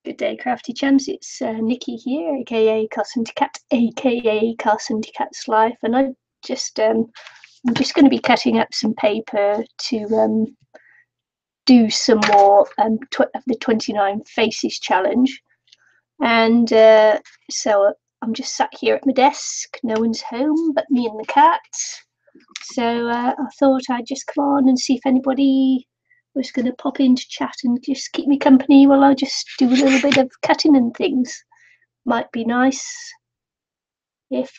Good day, crafty chums. It's Nikki here, aka Carson Cat, aka Carson Cat's Life, and I'm just going to be cutting up some paper to do some more of the 29 Faces challenge. And so I'm just sat here at my desk. No one's home but me and the cat. So I thought I'd just come on and see if anybody was going to pop in to chat and just keep me company while I just do a little bit of cutting and things. Might be nice if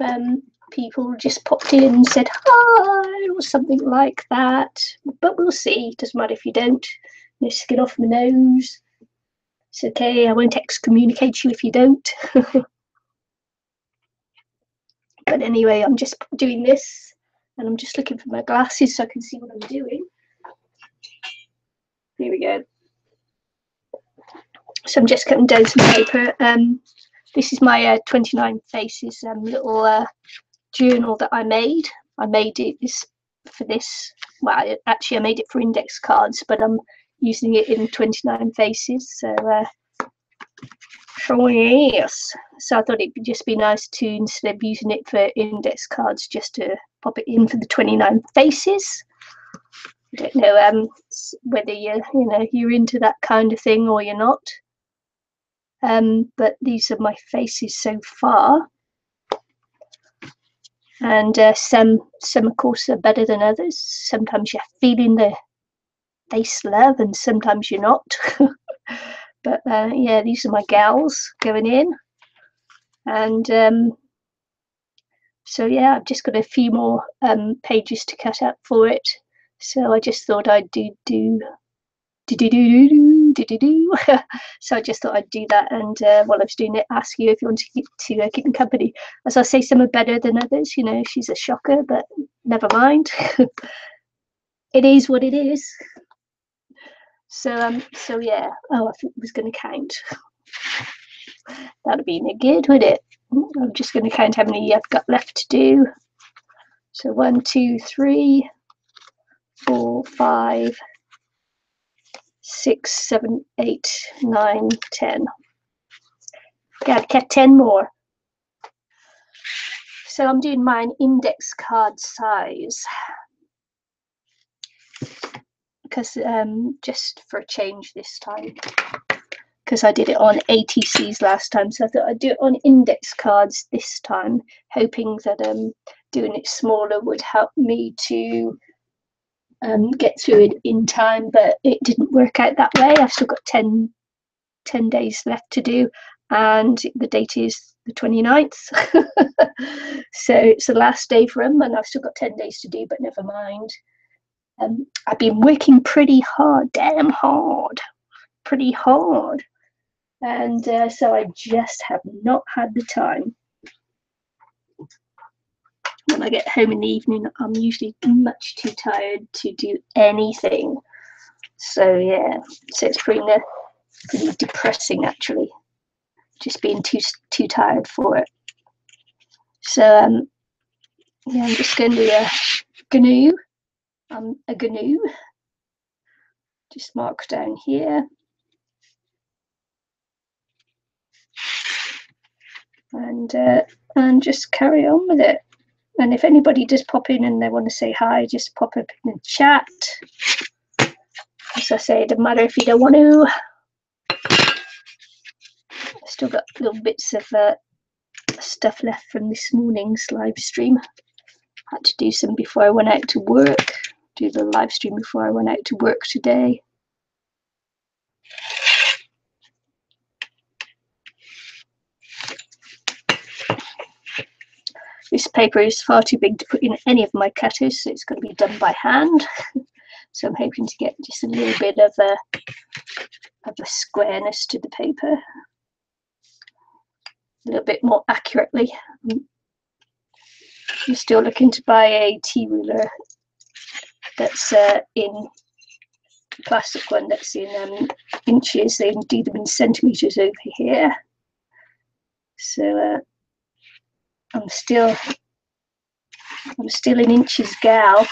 people just popped in and said hi or something like that. But we'll see. Doesn't matter if you don't. Just get off my nose. It's okay. I won't excommunicate you if you don't. But anyway, I'm just doing this and I'm just looking for my glasses so I can see what I'm doing. Here we go. So I'm just cutting down some paper. This is my 29 Faces little journal that I made. I made it for this. Well, actually, I made it for index cards, but I'm using it in 29 Faces. So yes. So I thought it'd just be nice to, instead of using it for index cards, just to pop it in for the 29 Faces. I don't know whether you're into that kind of thing or you're not. But these are my faces so far, and some of course are better than others. Sometimes you're feeling the face love and sometimes you're not. But yeah, these are my gals going in, and so yeah, I've just got a few more pages to cut up for it, so I just thought I'd do so I just thought I'd do that, and while I was doing it, ask you if you want to keep me company. As I say, some are better than others. You know, she's a shocker, but never mind. It is what it is. So yeah. Oh, I think I was going to count. That'd be no good, would it? I'm just going to count how many I've got left to do. So 1, 2, 3, 4, 5, 6, 7, 8, 9, 10. Gotta get 10 more. So I'm doing mine index card size because just for a change this time, because I did it on ATCs last time, so I thought I'd do it on index cards this time, hoping that doing it smaller would help me to get through it in time, but it didn't work out that way. I've still got 10 days left to do, and the date is the 29th. So it's the last day for them, and I've still got 10 days to do, but never mind. I've been working pretty hard, damn hard, pretty hard, and so I just have not had the time. When I get home in the evening, I'm usually much too tired to do anything. So yeah, so it's pretty depressing actually, just being too tired for it. So yeah, I'm just going to GNU. A GNU. Just mark down here. And just carry on with it. And if anybody does pop in and they want to say hi, just pop up in the chat. As I say, it doesn't matter if you don't want to. I've still got little bits of stuff left from this morning's live stream. Had to do some before I went out to work. Do the live stream before I went out to work today. This paper is far too big to put in any of my cutters, so it's going to be done by hand. So I'm hoping to get just a little bit of a squareness to the paper, a little bit more accurately. I'm still looking to buy a T-ruler that's in plastic one that's in inches. They do them in centimeters over here. So I'm still an inches gal.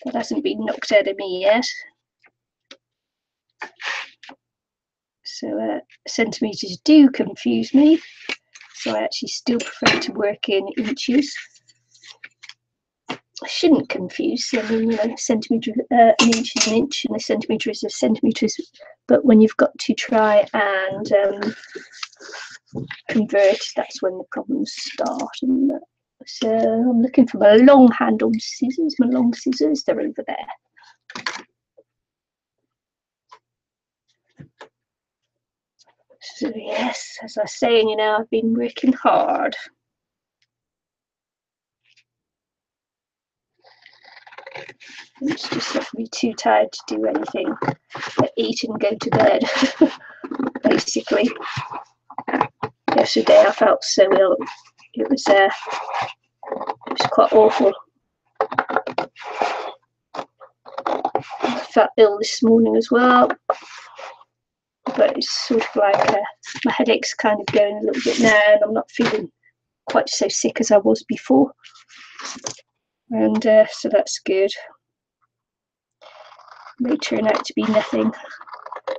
That hasn't been knocked out of me yet. So centimetres do confuse me. So I actually still prefer to work in inches. I shouldn't confuse. I mean, you know, centimetre, an inch is an inch, and a centimetre is a centimetre. But when you've got to try and convert, that's when the problems start. And so I'm looking for my long-handled scissors. My long scissors, they're over there. So yes, as I was saying, you know, I've been working hard. It's just not be too tired to do anything but eat and go to bed, basically. Yesterday I felt so ill. It was quite awful. I felt ill this morning as well, but it's sort of like my headache's kind of going a little bit now, and I'm not feeling quite so sick as I was before. And so that's good. May turn out to be nothing.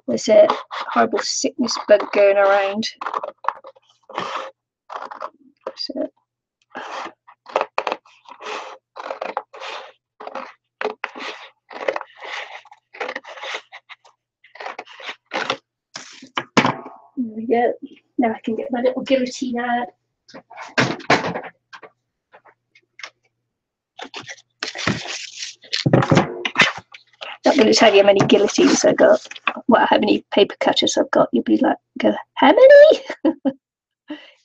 There's a horrible sickness bug going around. So there we go. Now I can get my little guillotine out. Not going to tell you how many guillotines I got. Well, how many paper cutters I've got. You'll be like, go, how many?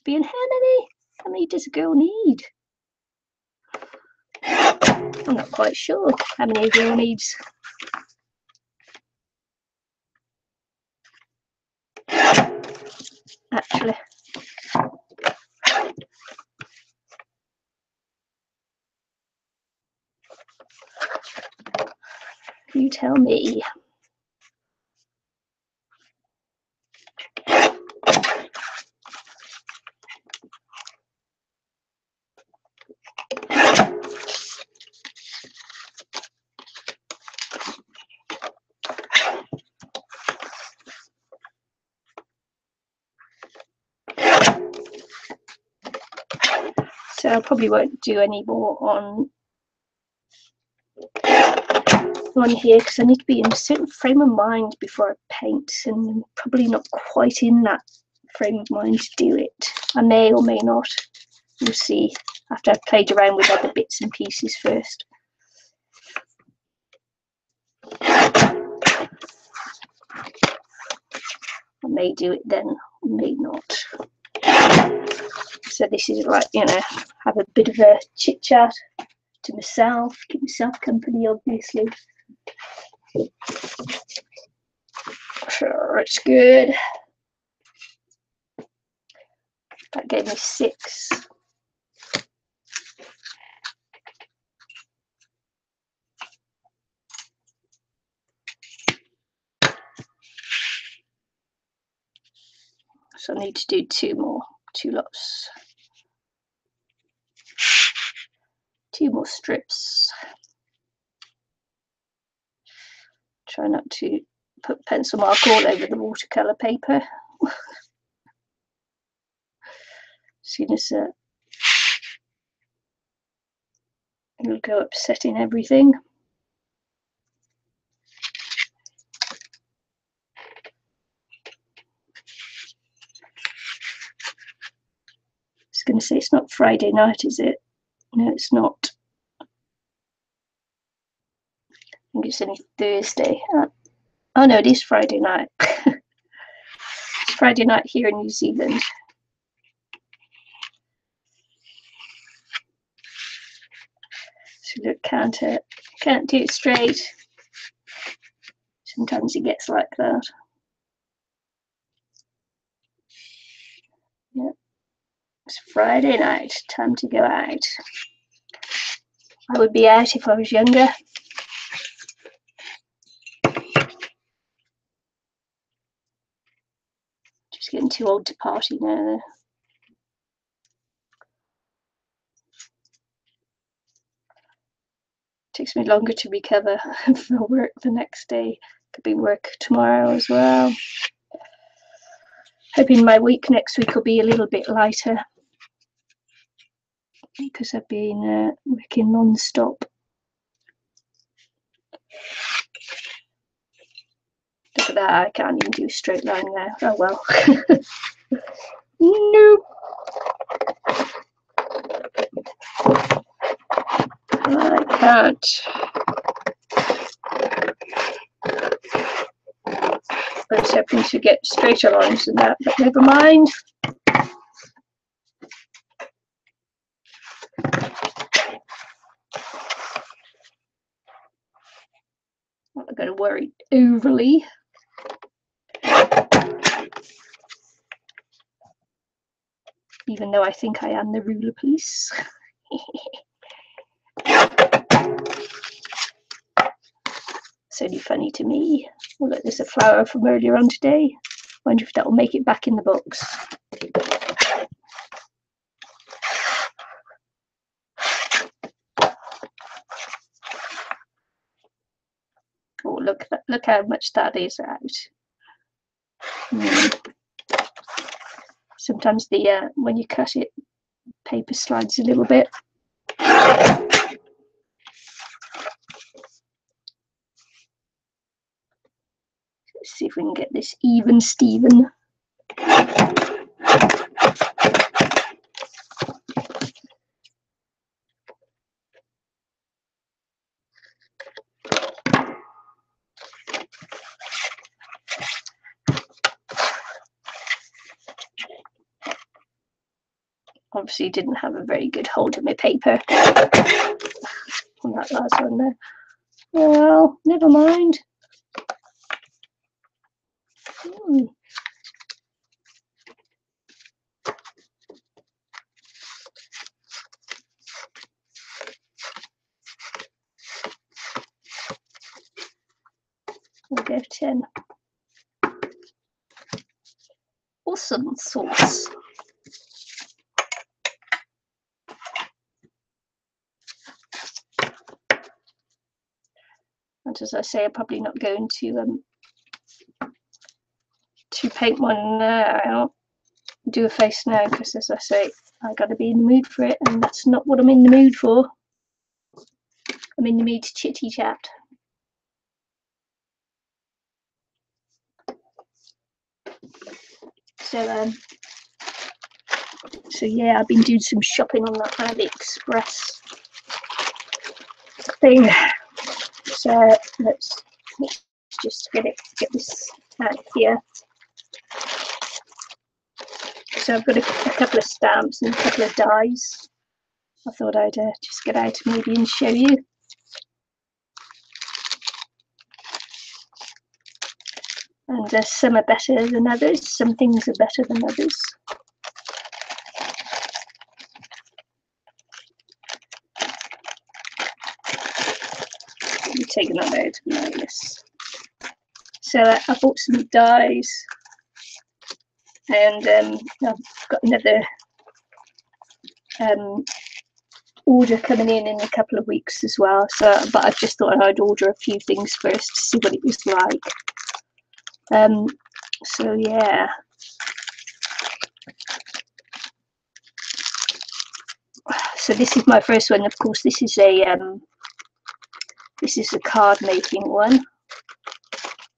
Being how many? How many does a girl need? I'm not quite sure how many a girl needs. Actually. You tell me. So I probably won't do any more on here because I need to be in a certain frame of mind before I paint, and I'm probably not quite in that frame of mind to do it. I may or may not. We'll see after I've played around with other bits and pieces first. I may do it then, may not. So this is like, you know, have a bit of a chit chat to myself, keep myself company, obviously. Sure, it's good. That gave me 6. So I need to do 2 more, 2 lots. 2 more strips. Try not to put pencil mark all over the watercolour paper. As soon as it'll go upsetting everything. I was going to say it's not Friday night, is it? No, it's not. I think it's only Thursday. Oh no, it is Friday night. It's Friday night here in New Zealand. So look, can't do it straight. Sometimes it gets like that. Yeah. It's Friday night, time to go out. I would be out if I was younger. Just getting too old to party now though. Takes me longer to recover for work the next day. Could be work tomorrow as well. Hoping my week next week will be a little bit lighter because I've been working non-stop. Look at that, I can't even do a straight line there. Oh well. Nope. I can't. I was hoping to get straighter lines than that, but never mind. I'm not going to worry overly. Even though I think I am the ruler police. It's only funny to me. Oh, look, there's a flower from earlier on today. Wonder if that will make it back in the box. Oh, look how much that is out. Sometimes the when you cut it, paper slides a little bit. Let's see if we can get this even, Steven. Obviously didn't have a very good hold of my paper on that last one there. Well, never mind. We'll go 10. Awesome sauce. And as I say, I'm probably not going to paint one now. Do a face now because, as I say, I got to be in the mood for it, and that's not what I'm in the mood for. I'm in the mood to chitty chat. So yeah, I've been doing some shopping on that AliExpress thing. So let's just get this out here. So I've got a couple of stamps and a couple of dies. I thought I'd just get out maybe and show you. And some are better than others. Some things are better than others. Let me take that out. Nice. So I bought some dies, and I've got another order coming in a couple of weeks as well. So, but I just thought I'd order a few things first to see what it was like. So yeah. So this is my first one. Of course, this is a card making one,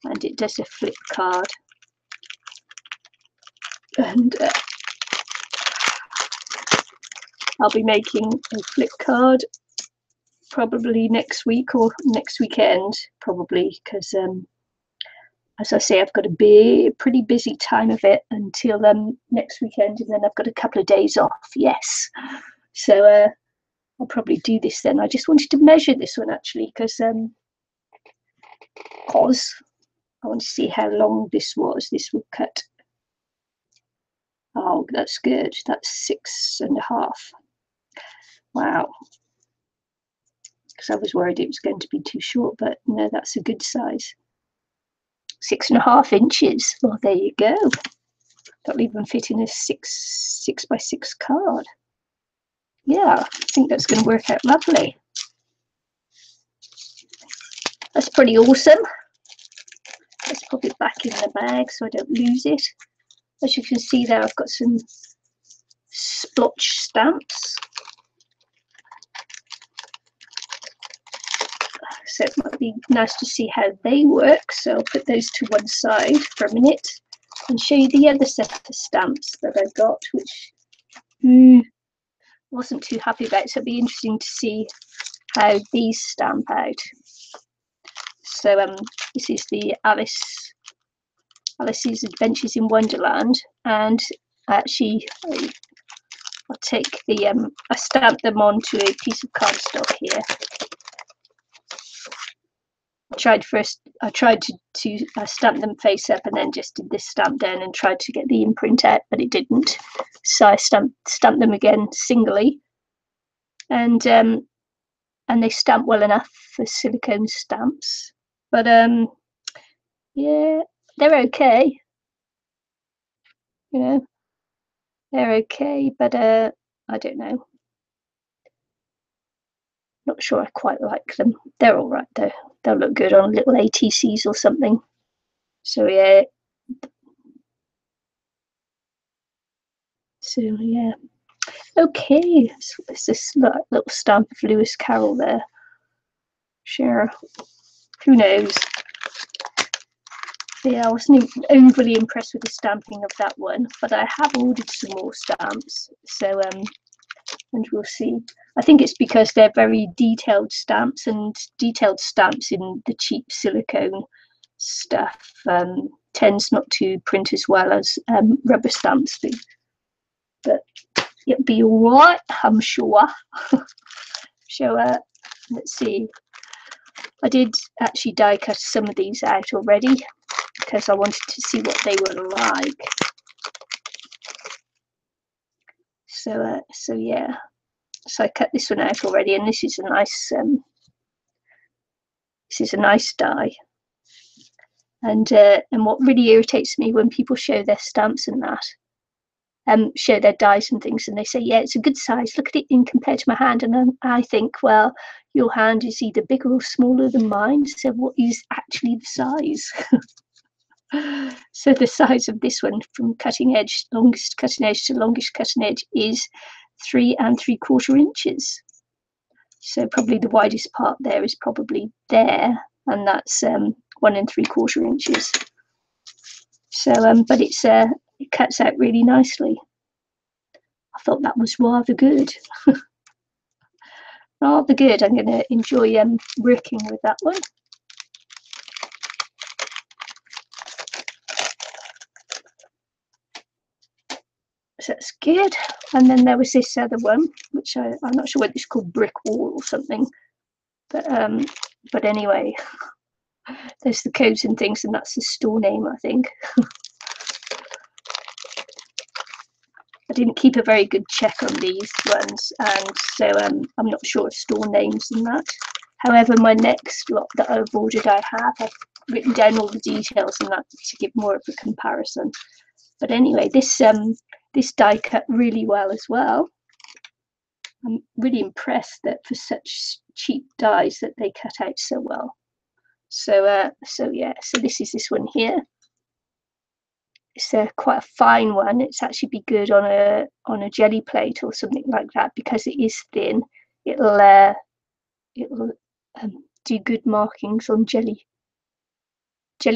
and it does a flip card. And I'll be making a flip card probably next week or next weekend, probably, because as I say, I've got a pretty busy time of it until next weekend, and then I've got a couple of days off. Yes, so I'll probably do this then. I just wanted to measure this one actually because I want to see how long this was. This will cut. Oh, that's good. That's 6.5. Wow. Because I was worried it was going to be too short, but no, that's a good size. 6.5 inches. Well, there you go. That'll even fit in a 6 by 6 card. Yeah, I think that's going to work out lovely. That's pretty awesome. Let's pop it back in the bag so I don't lose it. As you can see there, I've got some splotch stamps. So it might be nice to see how they work. So I'll put those to one side for a minute and show you the other set of stamps that I've got, which wasn't too happy about. So it'll be interesting to see how these stamp out. So this is the Alice's Adventures in Wonderland, and actually I'll take the I stamped them onto a piece of cardstock here. I tried to stamp them face up and then just did this stamp down and tried to get the imprint out, but it didn't. So I stamped them again singly, and they stamp well enough for silicone stamps. But yeah, they're okay. You know, they're okay, but I don't know. Not sure I quite like them. They're all right though. They'll look good on little ATCs or something. So yeah. So yeah. Okay. So it's this little stamp of Lewis Carroll there. Sure. Who knows? Yeah, I wasn't overly impressed with the stamping of that one, but I have ordered some more stamps. So and we'll see. I think it's because they're very detailed stamps, and detailed stamps in the cheap silicone stuff tends not to print as well as rubber stamps do. But it'll be all right, I'm sure. So let's see. I did actually die cut some of these out already because I wanted to see what they were like. So so yeah. So I cut this one out already, and this is a nice die. And what really irritates me when people show their stamps and that, show their dies and things, and they say, yeah, it's a good size, look at it in compared to my hand. And I think, well, your hand is either bigger or smaller than mine, so what is actually the size? So the size of this one, from longest cutting edge to longest cutting edge, is 3 3/4 inches. So probably the widest part there is probably there, and that's 1 3/4 inches. So but it cuts out really nicely. I thought that was rather good. Rather good. I'm going to enjoy working with that one. So that's good. And then there was this other one, which I'm not sure whether it's called Brick Wall or something, but anyway, there's the codes and things, and that's the store name, I think. I didn't keep a very good check on these ones, and so I'm not sure of store names and that. However, my next lot that I've ordered, I've written down all the details and that to give more of a comparison. But anyway, this die cut really well as well. I'm really impressed that for such cheap dies that they cut out so well. So so yeah, so this is this one here. It's quite a fine one. It's actually be good on a jelly plate or something like that, because it is thin. It'll do good markings on jelly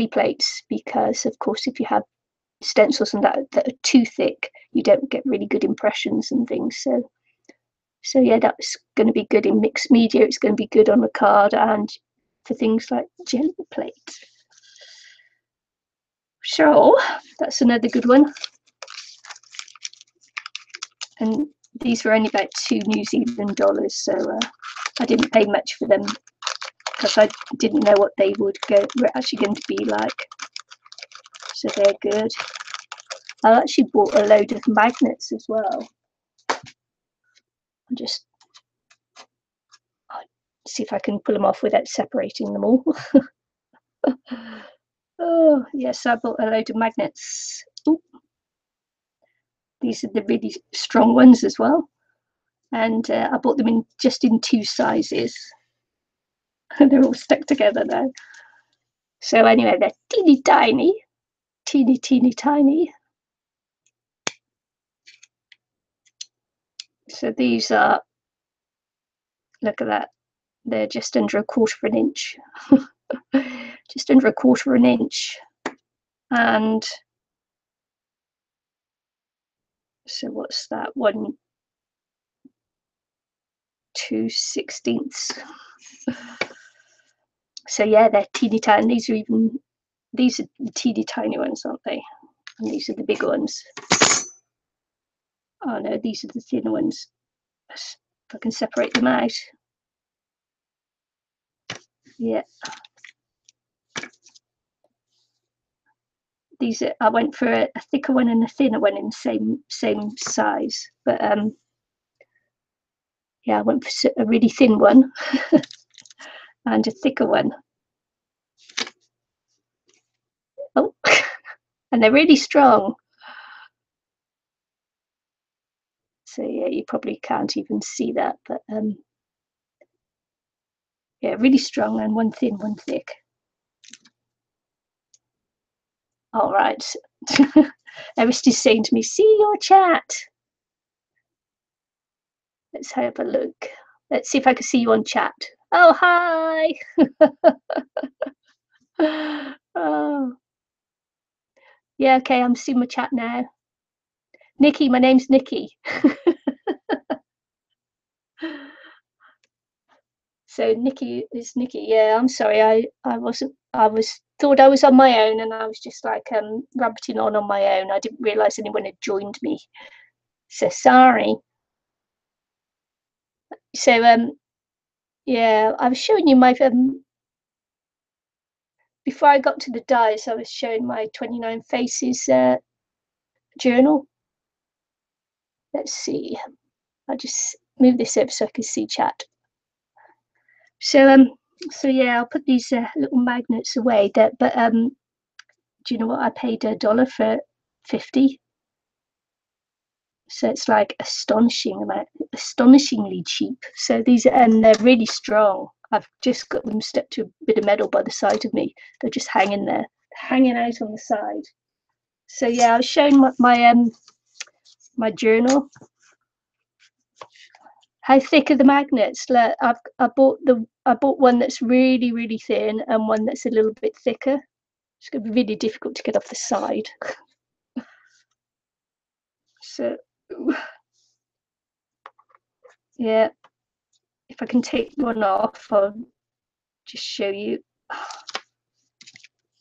plates, because of course if you have stencils and that are too thick, you don't get really good impressions and things. So yeah, that's going to be good in mixed media. It's going to be good on a card and for things like jelly plates. So that's another good one. And these were only about $2 New Zealand dollars, so I didn't pay much for them because I didn't know what they were actually going to be like. So they're good. I actually bought a load of magnets as well. I'll see if I can pull them off without separating them all. Oh yes, I bought a load of magnets. Ooh. These are the really strong ones as well, and I bought them just in 2 sizes. They're all stuck together now. So anyway, they're teeny tiny. So these are, look at that, they're just under a quarter of an inch. Just under a quarter of an inch. And so what's that? 1/2/16. So yeah, they're teeny tiny. These are the teeny tiny ones, aren't they? And these are the big ones. Oh no, these are the thinner ones. If I can separate them out. Yeah. These are, I went for a thicker one and a thinner one in the same size. But yeah, I went for a really thin one and a thicker one. Oh, and they're really strong. So yeah, you probably can't even see that, but yeah, really strong, and one thin, one thick. All right. Aristi's saying to me, see your chat. Let's have a look. Let's see if I can see you on chat. Oh, hi. Oh. Yeah, okay, I'm seeing my chat now. Nikki, my name's Nikki. So Nikki is Nikki. Yeah, I'm sorry. I wasn't. Thought I was on my own, and I was just like rabbiting on my own. I didn't realise anyone had joined me. So sorry. So yeah, I was showing you my before I got to the dies, I was showing my 29 Faces journal. Let's see. I'll just move this up so I can see chat. So yeah, I'll put these little magnets away. But do you know what? I paid $1 for 50. So it's like astonishingly cheap. So these, and they're really strong. I've just got them stuck to a bit of metal by the side of me. They're just hanging there, hanging out on the side. So yeah, I was showing my journal. How thick are the magnets? I bought one that's really thin and one that's a little bit thicker. It's going to be really difficult to get off the side. So yeah, if I can take one off, I'll just show you.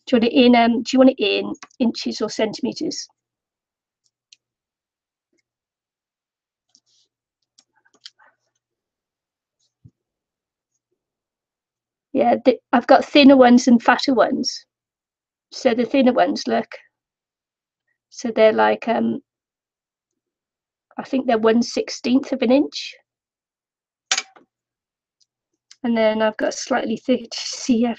Do you want it in inches or centimeters? Yeah, I've got thinner ones and fatter ones. So the thinner ones, look. So they're like I think they're 1/16 of an inch. And then I've got a slightly thicker CF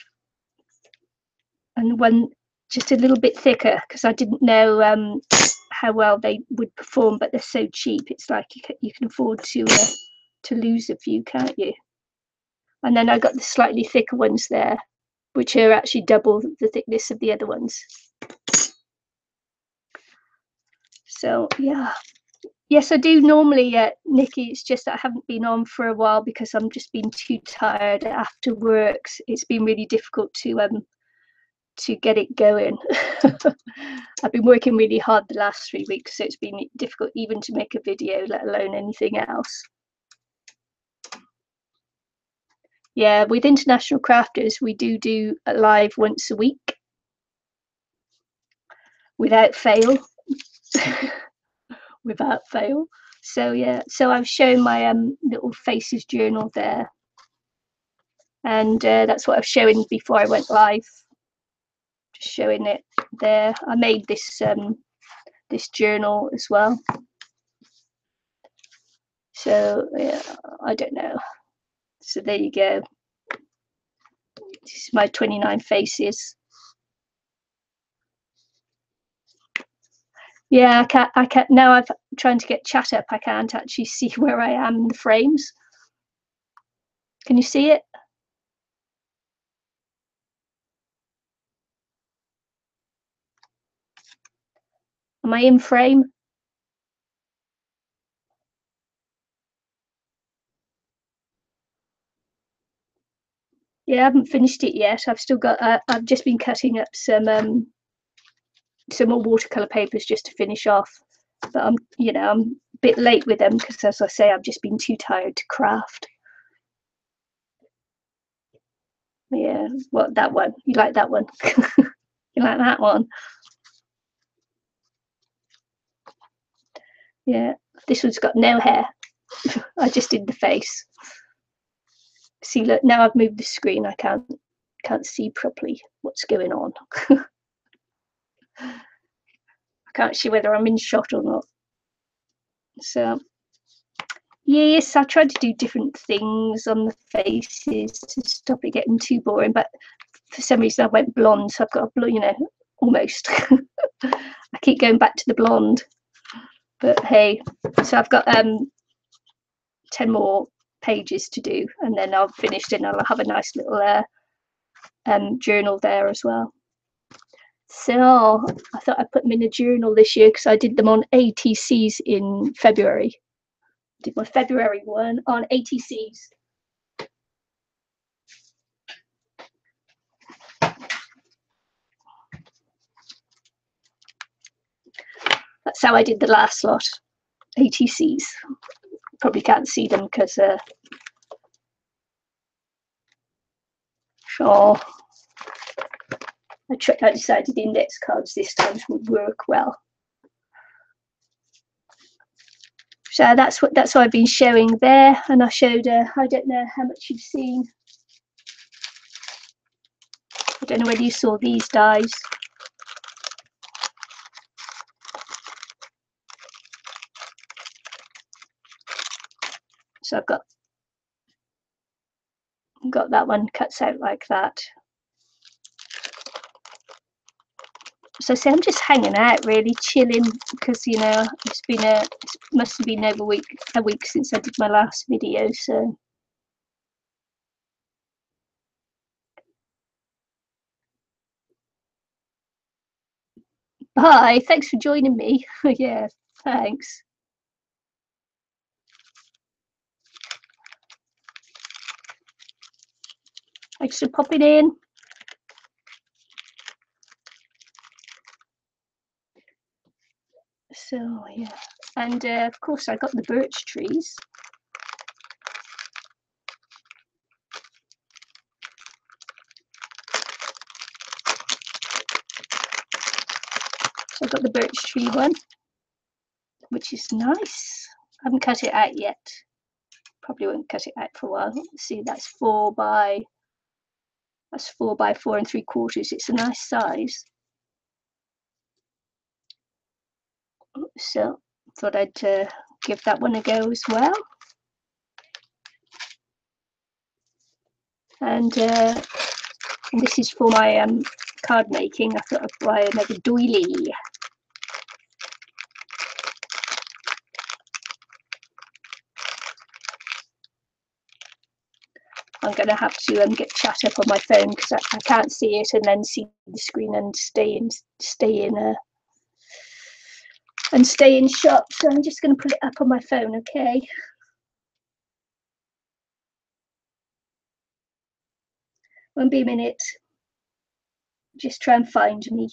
and one just a little bit thicker because I didn't know how well they would perform, but they're so cheap. It's like you can afford to lose a few, can't you? And then I got the slightly thicker ones there, which are actually double the thickness of the other ones. So yeah, yes, I do normally, Nikki. It's just that I haven't been on for a while because I'm just been too tired after work. It's been really difficult to get it going. I've been working really hard the last 3 weeks, so it's been difficult even to make a video, let alone anything else. Yeah, with International Crafters, we do a live once a week without fail. Without fail. So yeah, so I've shown my little Faces journal there, and that's what I was showing before I went live. Just showing it there. I made this this journal as well. So yeah, I don't know. So there you go. This is my 29 Faces. Yeah, I can't now. I'm trying to get chat up. I can't actually see where I am in the frames. Can you see it? Am I in frame? Yeah, I haven't finished it yet. I've still got. I've just been cutting up some more watercolor papers just to finish off. But I'm a bit late with them because, as I say, I've just been too tired to craft. Yeah, what, that one? You like that one? You like that one? Yeah, this one's got no hair. I just did the face. See, look, now I've moved the screen. I can't see properly what's going on. I can't see whether I'm in shot or not. So yes, I tried to do different things on the faces to stop it getting too boring, but for some reason I went blonde, so I've got a blue, almost. I keep going back to the blonde, but hey, so I've got 10 more pages to do, and then I've finished, and I'll have a nice little journal there as well. So I thought I'd put them in a journal this year because I did them on ATCs in February. Did my February one on ATCs. That's how I did the last lot, ATCs. Probably can't see them because sure. I decided index cards this time would work well. So that's what I've been showing there, and I showed. I don't know how much you've seen. I don't know whether you saw these dies. So I've got that one cuts out like that. So say I'm just hanging out, really chilling, because it must have been over a week since I did my last video. So bye, thanks for joining me. Yeah, thanks. Thanks for popping in. So yeah, and of course I got the birch trees. So I've got the birch tree one, which is nice. I haven't cut it out yet. Probably won't cut it out for a while. See, that's 4 by 4 3/4. It's a nice size. So thought I'd give that one a go as well. And this is for my card making. I thought I'd buy another doily. I'm going to have to get chat up on my phone because I can't see it and then see the screen and stay in shot. So I'm just going to put it up on my phone, okay? Won't be a minute. Just try and find me.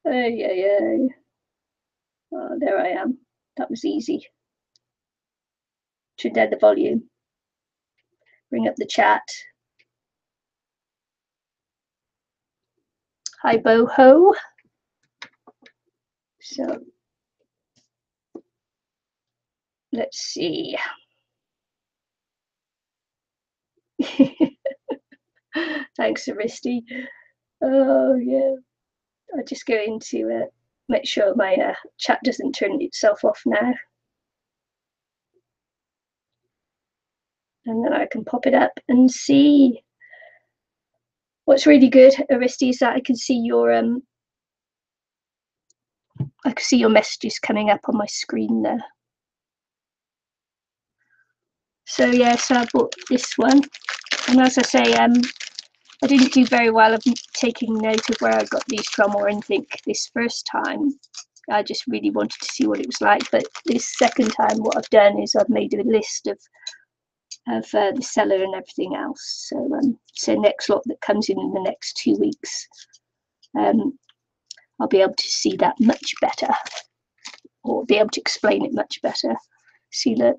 Oh, there I am. That was easy. Turn down the volume. Bring up the chat. Hi, Boho. So let's see. Thanks, Aristi. Oh yeah. I'll just go into make sure my chat doesn't turn itself off now. And then I can pop it up and see. What's really good, Aristi, is that I can see your messages coming up on my screen there. So yeah, so I bought this one, and as I say, I didn't do very well of taking note of where I got these from or anything this first time. I just really wanted to see what it was like. But this second time, what I've done is I've made a list of the seller and everything else. So next lot that comes in the next 2 weeks, I'll be able to see that much better, or be able to explain it much better. See, look,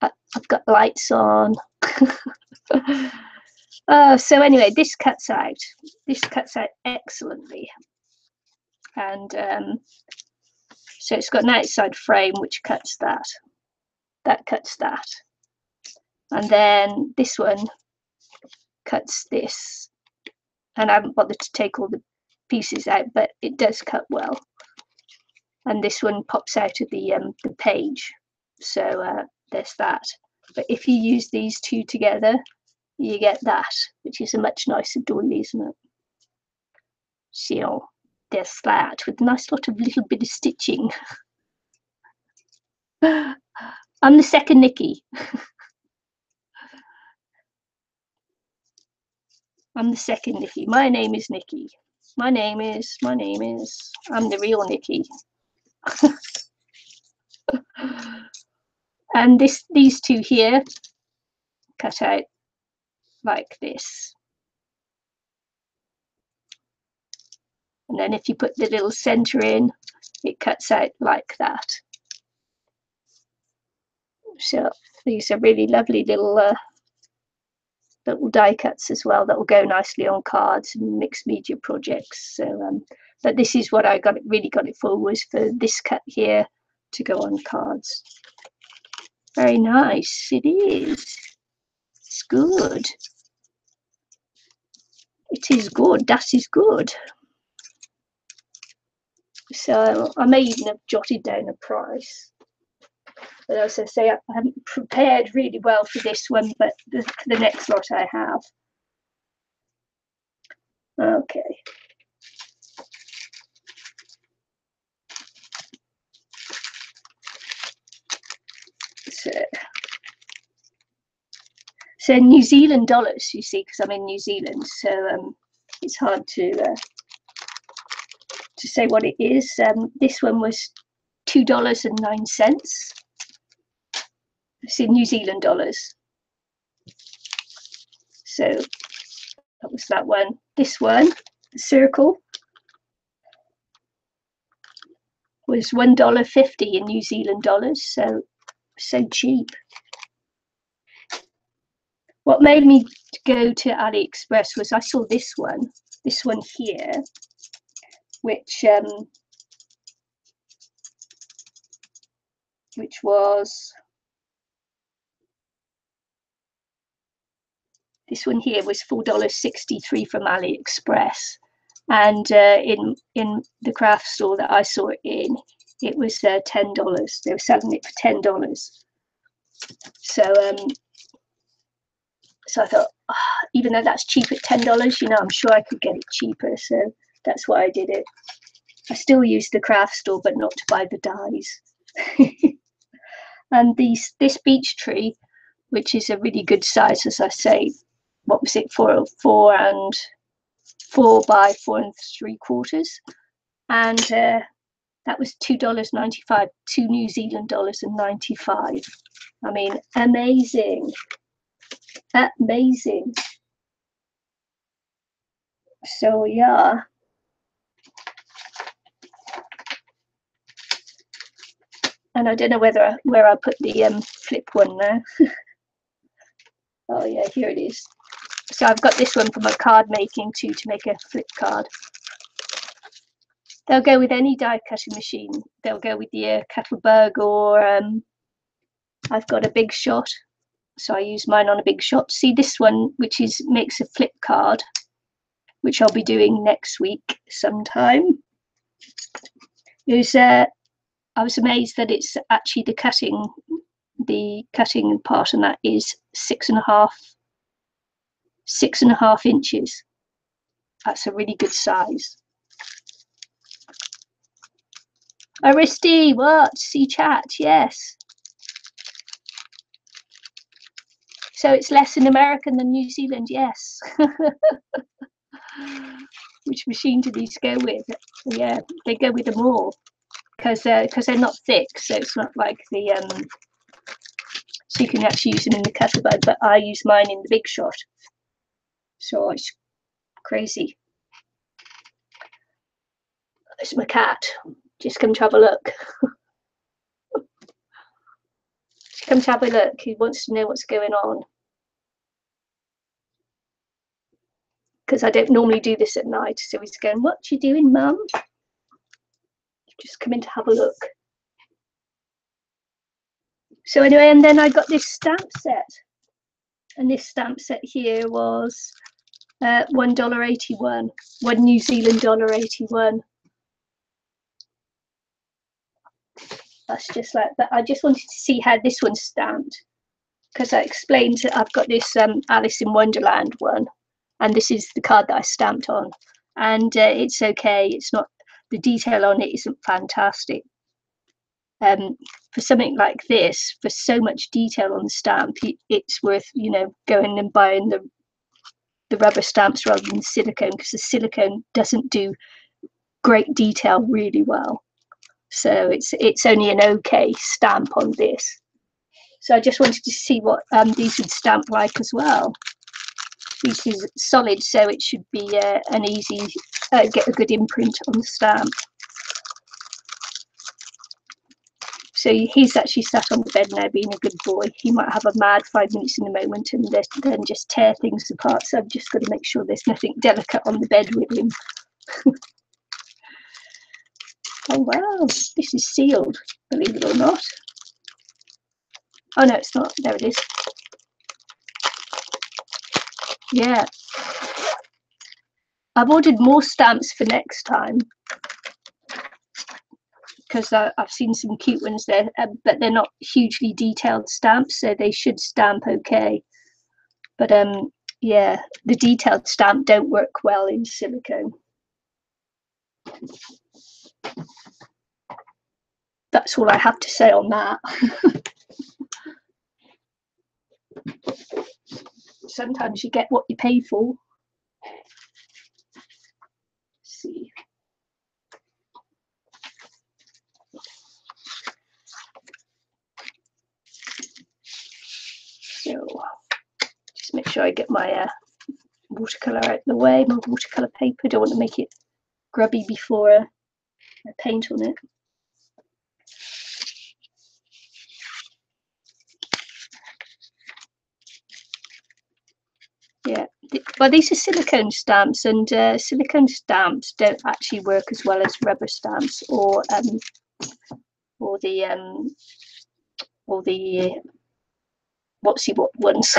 I've got lights on. So anyway, this cuts out excellently, and so it's got an outside frame which cuts that cuts that, and then this one cuts this, and I haven't bothered to take all the pieces out, but it does cut well. And this one pops out of the page, so there's that. But if you use these two together, you get that, which is a much nicer doily, isn't it? So there's that with a nice lot of little bit of stitching. I'm the second Nikki. I'm the second Nikki. My name is Nikki. My name is. I'm the real Nikki. And these two here cut out like this. And then if you put the little center in, it cuts out like that. So these are really lovely little die cuts as well that will go nicely on cards and mixed media projects. So but this is what I really got it for, was for this cut here to go on cards. Very nice. It is. It's good. It is good. That is good. So I may even have jotted down a price. But as I say, I haven't prepared really well for this one, but the next lot I have. Okay. So New Zealand dollars, you see, because I'm in New Zealand, so it's hard to say what it is. This one was $2.09. It's in New Zealand dollars. So that was that one. This one, the circle, was $1.50 in New Zealand dollars. So cheap. What made me go to AliExpress was I saw this one here, which was, this one here was $4.63 from AliExpress, and in the craft store that I saw it in, it was $10. They were selling it for $10. So I thought, even though that's cheap at $10, you know, I'm sure I could get it cheaper. So that's why I did it. I still use the craft store, but not to buy the dies. And this beech tree, which is a really good size, as I say, what was it, 4 and 4 by 4 3/4, and that was $2.95, $2 New Zealand dollars and 95. I mean, amazing. Amazing. So yeah, and I don't know where I put the flip one now. Oh yeah, here it is. So I've got this one for my card making too, to make a flip card. They'll go with any die cutting machine. They'll go with the Kettlebug, or I've got a Big Shot, so I use mine on a Big Shot. See this one, which makes a flip card, which I'll be doing next week sometime. I was amazed that it's actually the cutting part, and that is 6.5 inches. That's a really good size. Aristi, what? See chat, yes. So it's less in America than New Zealand, yes. Which machine do these go with? Yeah, they go with them all, because they're not thick, so it's not like the So you can actually use them in the Kettlebag, but I use mine in the Big Shot. So it's crazy. It's my cat. Just come to have a look. Just come to have a look. He wants to know what's going on. Because I don't normally do this at night. So he's going, "What you doing, Mum?" Just come in to have a look. So anyway, and then I got this stamp set. And this stamp set here was $1.81, $1 New Zealand $1.81. That's just like that. I just wanted to see how this one's stamped, because I explained that I've got this Alice in Wonderland one, and this is the card that I stamped on, and it's okay. It's not, the detail on it isn't fantastic. For something like this, for so much detail on the stamp, it's worth, you know, going and buying the rubber stamps rather than silicone, because the silicone doesn't do great detail really well. So it's only an okay stamp on this. So I just wanted to see what these would stamp like as well. This is solid, so it should be an easy, get a good imprint on the stamp. So he's actually sat on the bed now being a good boy. He might have a mad 5 minutes in a moment and then just tear things apart. So I've just got to make sure there's nothing delicate on the bed with him. Oh wow, this is sealed, believe it or not. Oh no, it's not. There it is. Yeah. I've ordered more stamps for next time, because I've seen some cute ones there, but they're not hugely detailed stamps, so they should stamp okay. But yeah, the detailed stamp don't work well in silicone. That's all I have to say on that. Sometimes you get what you pay for. Let's see. So just make sure I get my watercolor out of the way, my watercolor paper. Don't want to make it grubby before I paint on it. Yeah, well, these are silicone stamps, and silicone stamps don't actually work as well as rubber stamps or the whatsy what ones.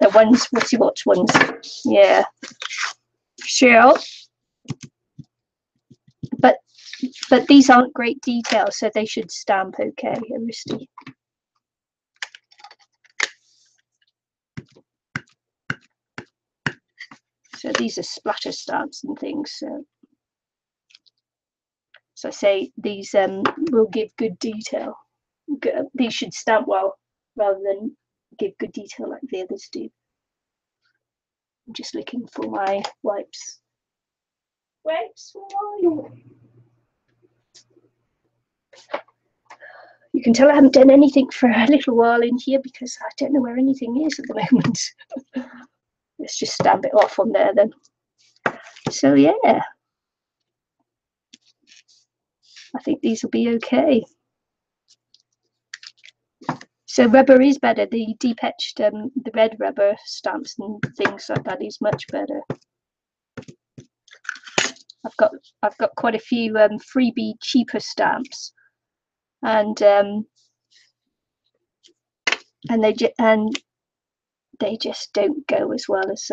The ones whatsy what ones. Yeah, sure. But these aren't great detail, so they should stamp okay, Aristi. So these are splatter stamps and things. So I say these will give good detail. These should stamp well rather than give good detail like the others do. I'm just looking for my wipes. Wipes, where are you? You can tell I haven't done anything for a little while in here because I don't know where anything is at the moment. Let's just stamp it off on there then. So yeah, I think these will be okay. So rubber is better. The deep etched, the red rubber stamps and things like that is much better. I've got quite a few freebie cheaper stamps, and they just don't go as well as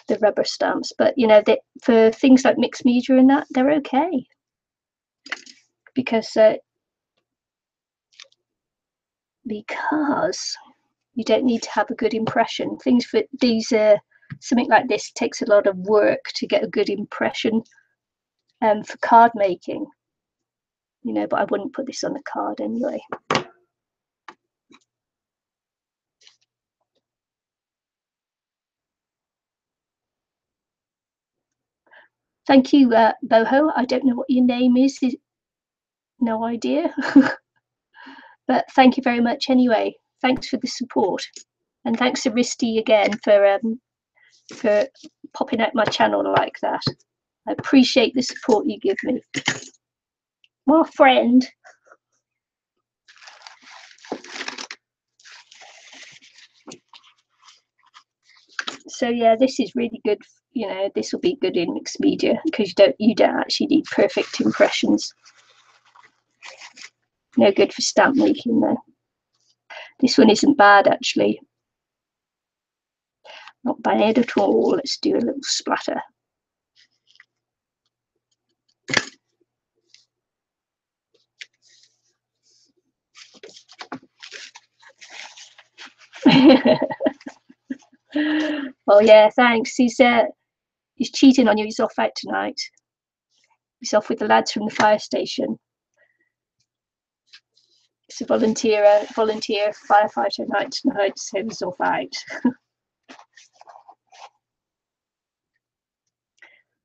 the rubber stamps. But you know, for things like mixed media and that, they're okay, because you don't need to have a good impression. Things for these something like this takes a lot of work to get a good impression for card making, you know, but I wouldn't put this on a card anyway. Thank you, Boho. I don't know what your name is. No idea. But thank you very much anyway. Thanks for the support, and thanks to Risty again for popping out my channel like that. I appreciate the support you give me. My friend. So yeah, this is really good. You know, this will be good in mixed media because you don't actually need perfect impressions. No good for stamp making though. This one isn't bad actually. Not bad at all. Let's do a little splatter. Oh yeah, thanks. He's cheating on you. He's off out tonight. He's off with the lads from the fire station. It's a volunteer firefighter night tonight, so he's off out.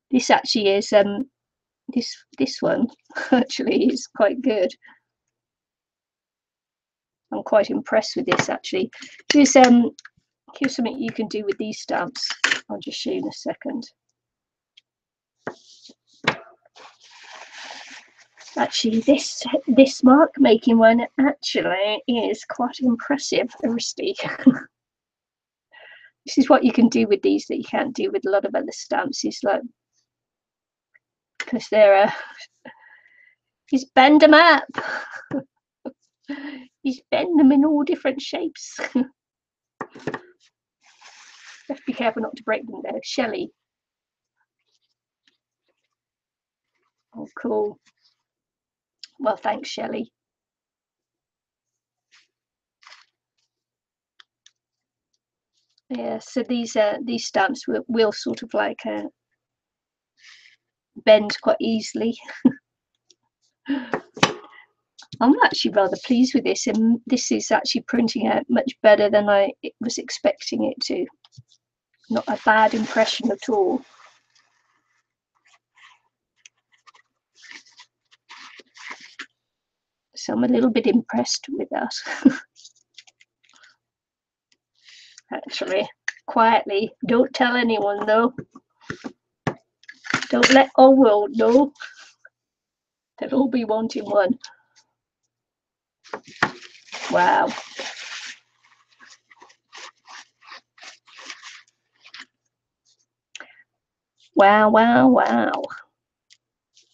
This actually is this one actually is quite good. I'm quite impressed with this actually. Here's something you can do with these stamps. I'll just show you in a second. Actually, this mark making one actually is quite impressive, Risty. This is what you can do with these that you can't do with a lot of other stamps. Is like, because they're he's bend them up. He's bend them in all different shapes. Have to be careful not to break them though. Shelley. Oh, cool. Well, thanks, Shelley. Yeah, so these stamps will sort of like bend quite easily. I'm actually rather pleased with this, and this is actually printing out much better than I was expecting it to. Not a bad impression at all. So I'm a little bit impressed with that. Actually, quietly, don't tell anyone though. Don't let our world know. They'll all be wanting one. Wow. Wow, wow, wow.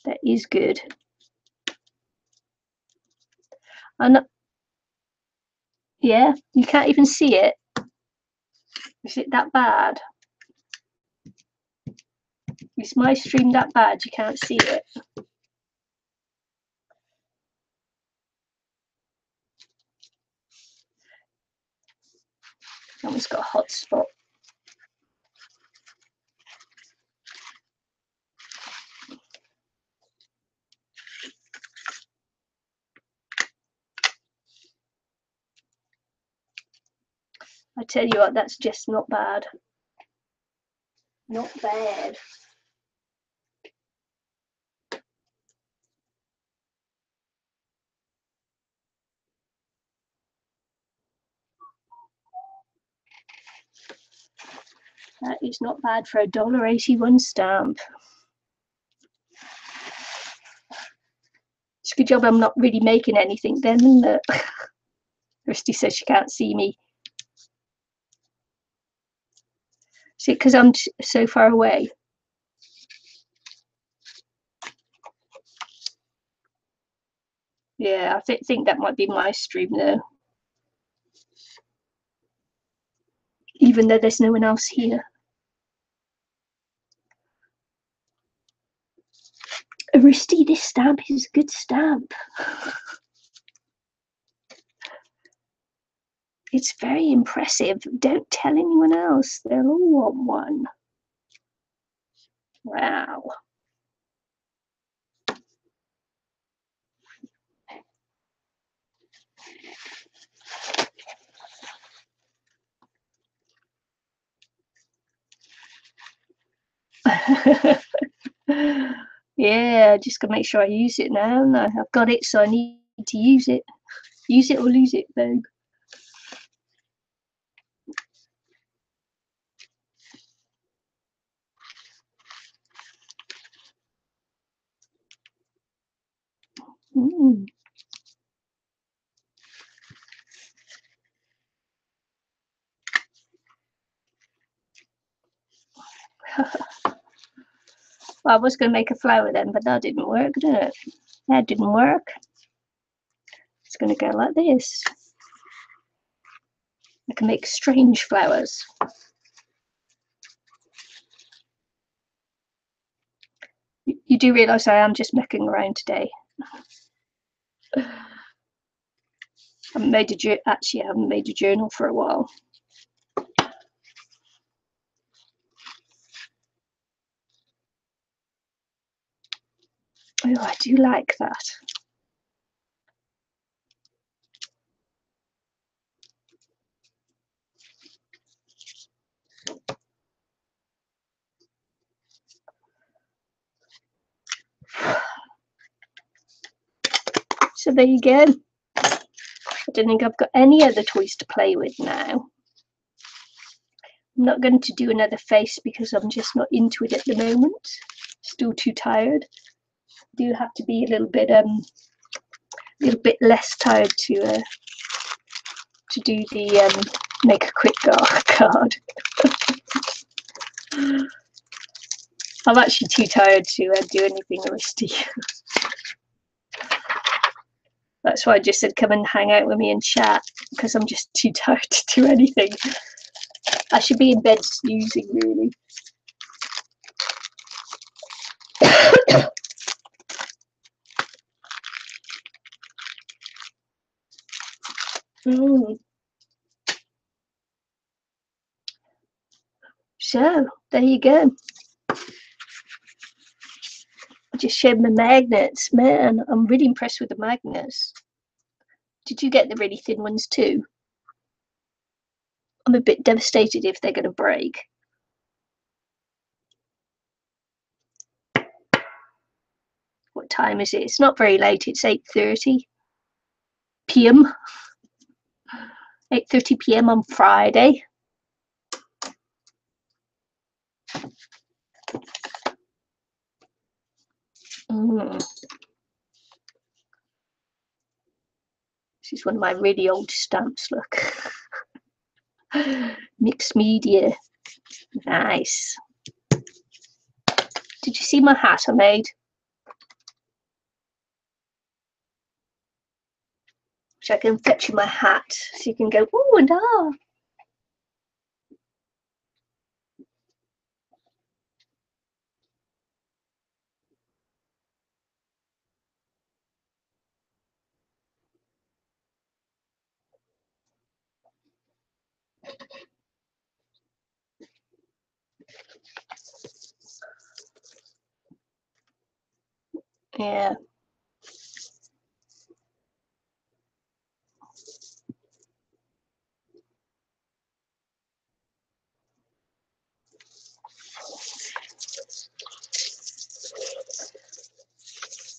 That is good. And yeah, you can't even see it. Is it that bad? Is my stream that bad you can't see it? Someone's got a hot spot. I tell you what, that's just not bad. Not bad. That is not bad for $1.81 stamp. It's a good job I'm not really making anything then, isn't it? Christy says she can't see me. See, because I'm so far away. Yeah, I think that might be my stream though. Even though there's no one else here. Aristi, this stamp is a good stamp. It's very impressive. Don't tell anyone else. They'll all want one. Wow. Yeah, just gotta make sure I use it now. No, I've got it, so I need to use it. Use it or lose it, Vogue. Mm. Well, I was going to make a flower then, but that didn't work, did it? That didn't work. It's going to go like this. I can make strange flowers. You do realise I am just mecking around today. I haven't made a journal for a while. Oh, I do like that. So there you go. I don't think I've got any other toys to play with now. I'm not going to do another face because I'm just not into it at the moment. Still too tired. Do have to be a little bit less tired to do the make a quick card. I'm actually too tired to do anything risky. That's why I just said come and hang out with me and chat, because I'm just too tired to do anything. I should be in bed snoozing, really. So there you go. I just showed my magnets. Man, I'm really impressed with the magnets. Did you get the really thin ones too? I'm a bit devastated if they're going to break. What time is it? It's not very late. It's 8:30 p.m. 8:30 p.m. on Friday. This is one of my really old stamps, look. Mixed media. Nice. Did you see my hat I made? So I can fetch you my hat so you can go, ooh and ah. Yeah.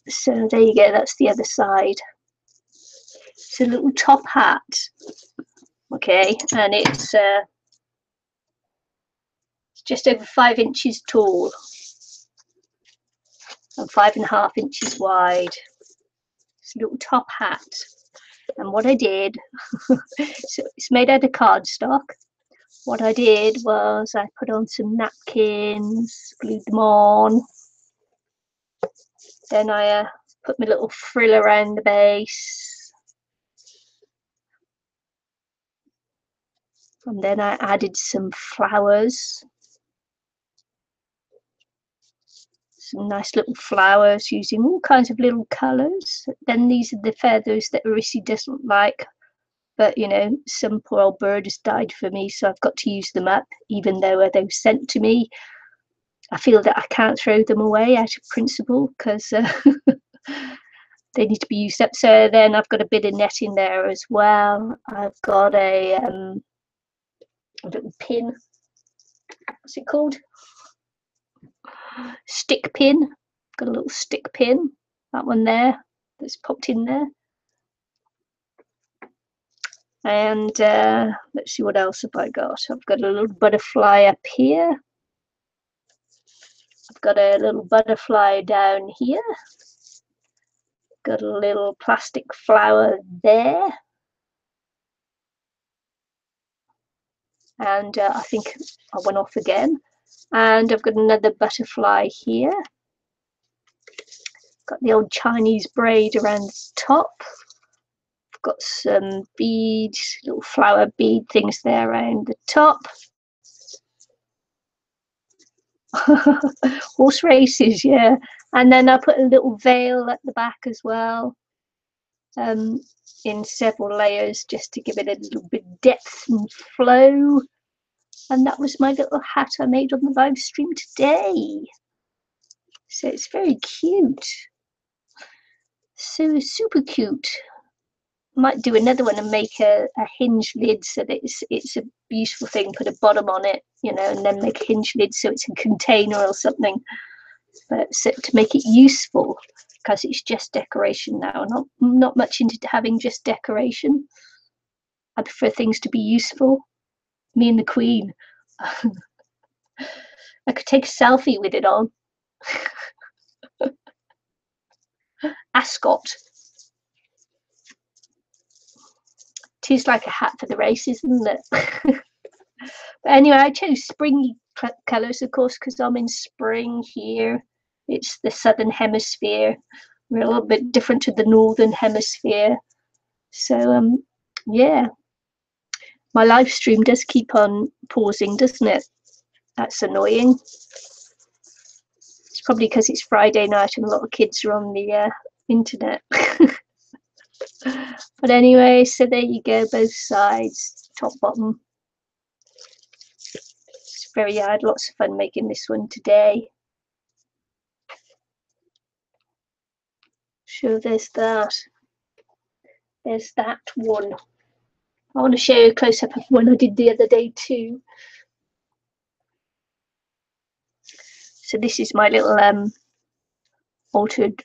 So there you go, that's the other side. It's a little top hat. Okay, and it's just over 5 inches tall and 5.5 inches wide. It's a little top hat. And what I did, so it's made out of cardstock. What I did was I put on some napkins, glued them on. Then I put my little frill around the base. And then I added some flowers. Some nice little flowers using all kinds of little colours. Then these are the feathers that Arisi doesn't like. But, you know, some poor old bird has died for me, so I've got to use them up, even though they were sent to me. I feel that I can't throw them away out of principle, because they need to be used up. So then I've got a bit of net in there as well. I've got a little pin. What's it called? Stick pin. Got a little stick pin. That one there that's popped in there. And let's see, what else have I got? I've got a little butterfly up here. I've got a little butterfly down here. Got a little plastic flower there. And I think I went off again. And I've got another butterfly here. Got the old Chinese braid around the top. I've got some beads, little flower bead things there around the top. Horse races, yeah. And then I put a little veil at the back as well, in several layers, just to give it a little bit of depth and flow. And that was my little hat I made on the live stream today. So it's very cute. So super cute. Might do another one and make a hinge lid so that it's a beautiful thing. Put a bottom on it, you know, and then make a hinge lid so it's a container or something. But so, to make it useful, because it's just decoration now. Not much into having just decoration. I prefer things to be useful. Me and the Queen. I could take a selfie with it on. Ascot. Tis like a hat for the races, isn't it? But anyway, I chose springy colours, of course, because I'm in spring here. It's the southern hemisphere. We're a little bit different to the northern hemisphere. So yeah, my live stream does keep on pausing, doesn't it? That's annoying. It's probably because it's Friday night and a lot of kids are on the internet. But anyway, so there you go, both sides, top, bottom. I had lots of fun making this one today. So there's that. There's that one. I want to show you a close-up of one I did the other day too. So this is my little altered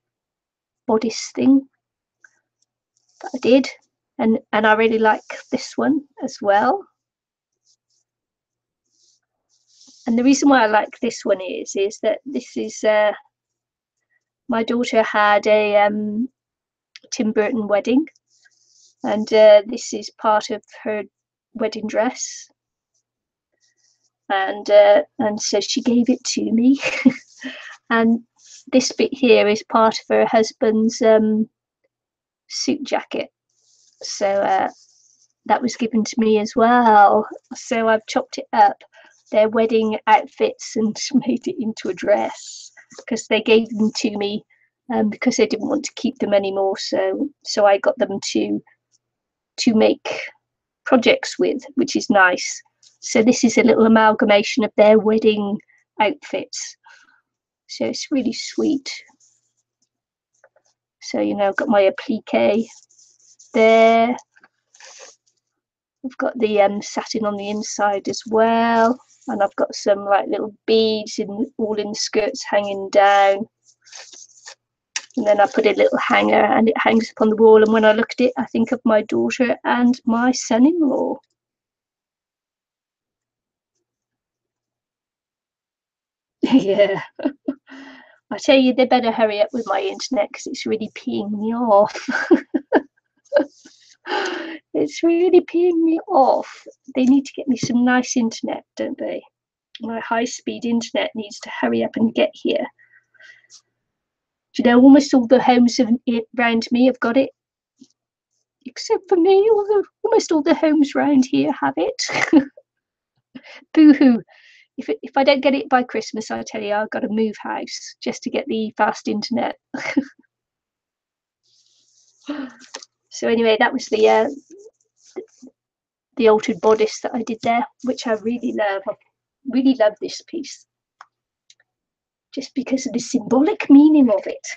bodice thing that I did, and I really like this one as well. And the reason why I like this one is that this is my daughter had a Tim Burton wedding, and this is part of her wedding dress, and so she gave it to me. And this bit here is part of her husband's suit jacket, so that was given to me as well. So I've chopped it up, their wedding outfits, and made it into a dress, because they gave them to me because they didn't want to keep them anymore. So I got them to make projects with, which is nice. So this is a little amalgamation of their wedding outfits. So it's really sweet. So, you know, I've got my applique there. I've got the satin on the inside as well, and I've got some like little beads all in the skirts hanging down. And then I put a little hanger, and it hangs up on the wall, and when I look at it I think of my daughter and my son-in-law. Yeah. I tell you, they better hurry up with my internet, because it's really peeing me off. It's really peeing me off. They need to get me some nice internet, don't they? My high-speed internet needs to hurry up and get here. Do you know, almost all the homes around me have got it, except for me. Almost all the homes around here have it. Boo-hoo. If I don't get it by Christmas, I tell you, I've got to move house just to get the fast internet. So anyway, that was the altered bodice that I did there, which I really love. I really love this piece, just because of the symbolic meaning of it.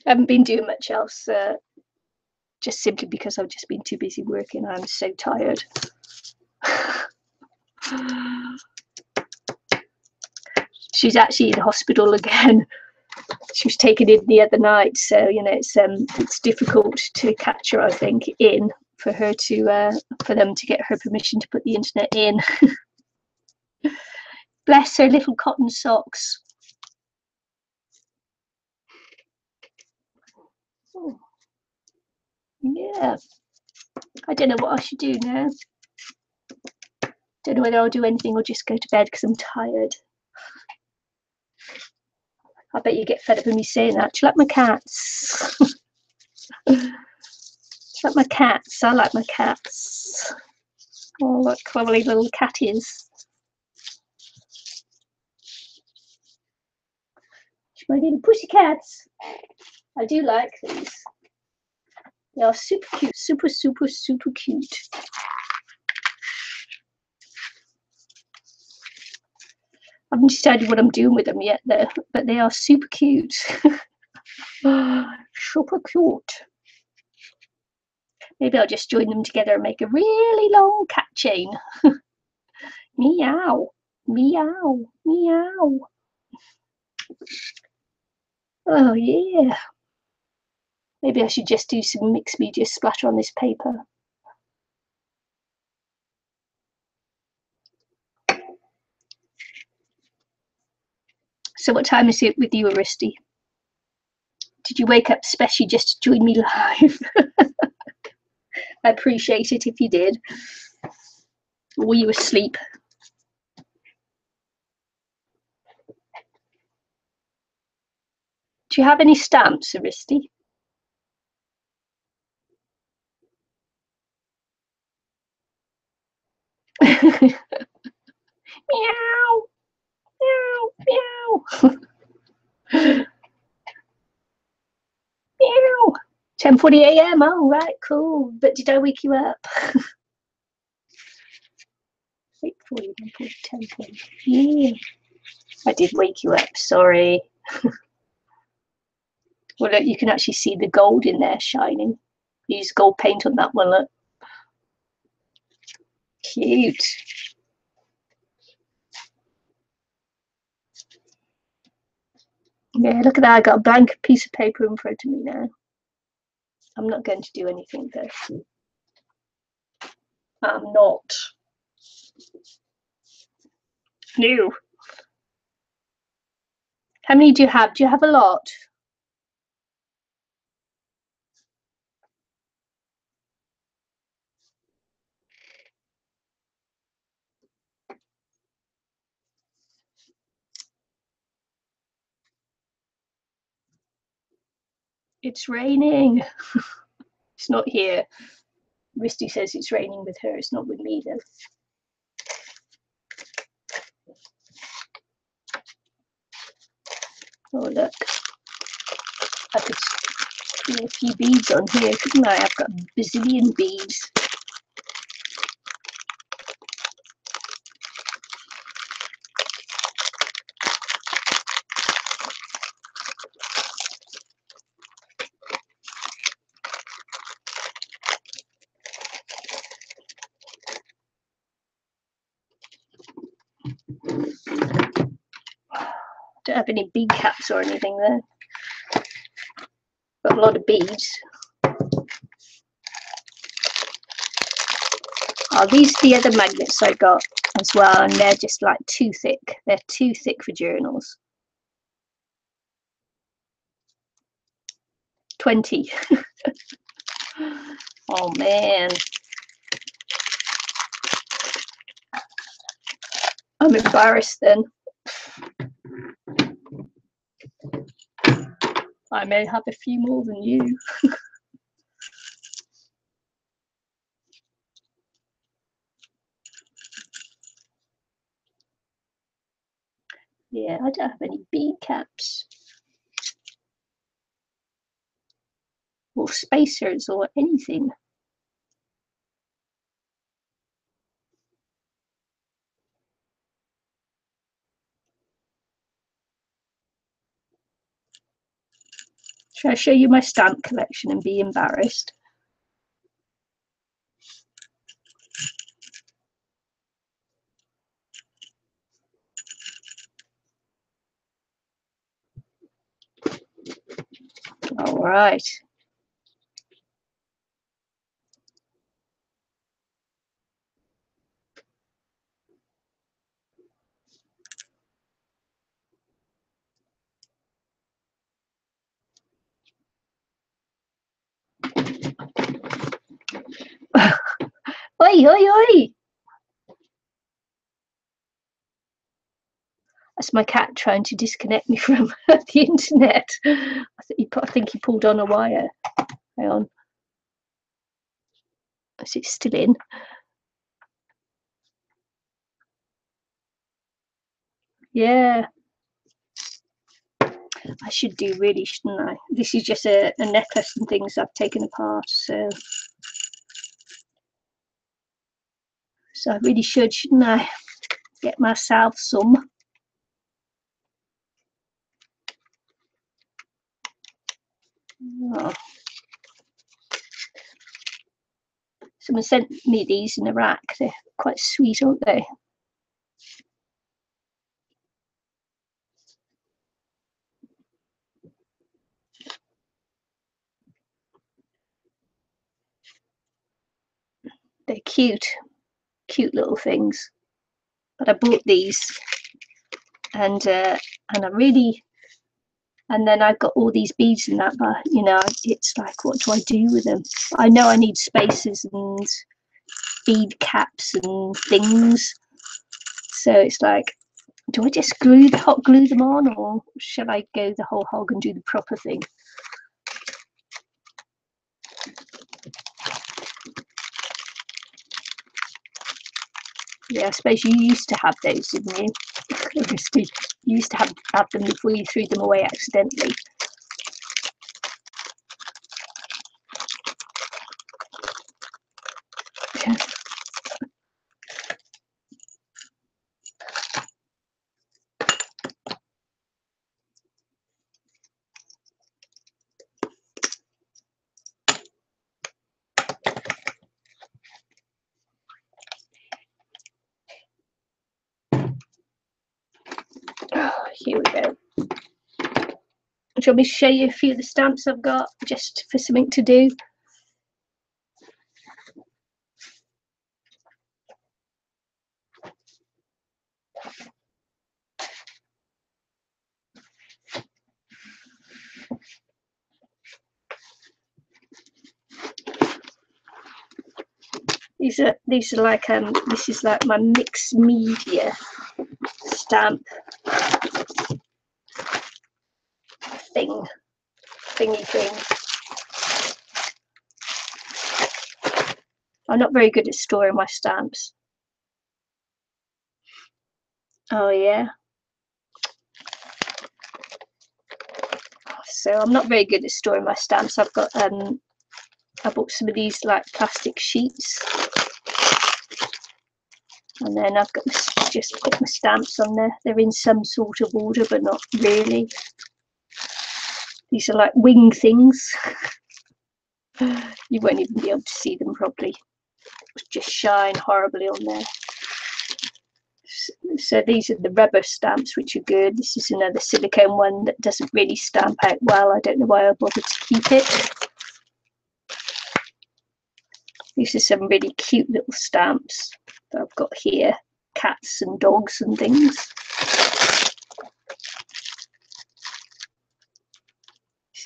I haven't been doing much else, just simply because I've just been too busy working. I'm so tired. She's actually in hospital again. She was taken in the other night, so you know it's difficult to catch her. I think in for her to for them to get her permission to put the internet in. Bless her little cotton socks. Oh. Yeah, I don't know what I should do now. Don't know whether I'll do anything or just go to bed because I'm tired. I bet you get fed up of me saying that. Do you like my cats? Do you like my cats? I like my cats. Oh, what lovely little catties. My little pussycats. I do like these. They are super cute. Super, super, super cute. I haven't decided what I'm doing with them yet, though, but they are super cute. Super cute. Maybe I'll just join them together and make a really long cat chain. Meow, meow, meow. Oh, yeah. Maybe I should just do some mixed media splatter on this paper. So what time is it with you, Aristi? Did you wake up specially just to join me live? I appreciate it if you did. Or were you asleep? Do you have any stamps, Aristi? Meow, meow, meow. Meow. 10:40 a.m. Oh, right, cool. But did I wake you up? 8:40, 9:40, 10:40. Yeah. I did wake you up, sorry. Well, look, you can actually see the gold in there shining. Use gold paint on that one, look. Cute. Yeah, look at that. I got a blank piece of paper in front of me now. I'm not going to do anything though. I'm not. No. How many do you have? Do you have a lot? It's raining. It's not here. Misty says it's raining with her. It's not with me though. Oh look, I could do a few beads on here, couldn't I? I've got a bazillion beads. Don't have any bead caps or anything there. Got a lot of beads. Oh, these are the other magnets I got as well, and they're just like too thick. They're too thick for journals. 20. Oh man. I'm embarrassed then. I may have a few more than you. Yeah, I don't have any bead caps. Or spacers or anything. Should I show you my stamp collection and be embarrassed? All right. Oi, oi, oi! That's my cat trying to disconnect me from the internet. I think he pulled on a wire. Hang on. Is it still in? Yeah. I should do, really, shouldn't I? This is just a necklace and things I've taken apart, so I really should, shouldn't I? Get myself some. Oh. Someone sent me these in Iraq. They're quite sweet, aren't they? They're cute little things. But I bought these, and I really, and then I've got all these beads in that, but you know, it's like, what do I do with them? I know I need spacers and bead caps and things, so it's like, do I just hot glue them on, or shall I go the whole hog and do the proper thing? Yeah, I suppose you used to have those, didn't you? You used to have them before you threw them away accidentally. Here we go. Do you want me to show you a few of the stamps I've got, just for something to do? These are like this is like my mixed media stamp thingy thing. I'm not very good at storing my stamps. Oh yeah. So I'm not very good at storing my stamps. I've got I bought some of these like plastic sheets, and then I've got just put my stamps on there. They're in some sort of order, but not really. These are like wing things. You won't even be able to see them properly. Just shine horribly on there. So these are the rubber stamps, which are good. This is another silicone one that doesn't really stamp out well. I don't know why I bothered to keep it. These are some really cute little stamps that I've got here. Cats and dogs and things.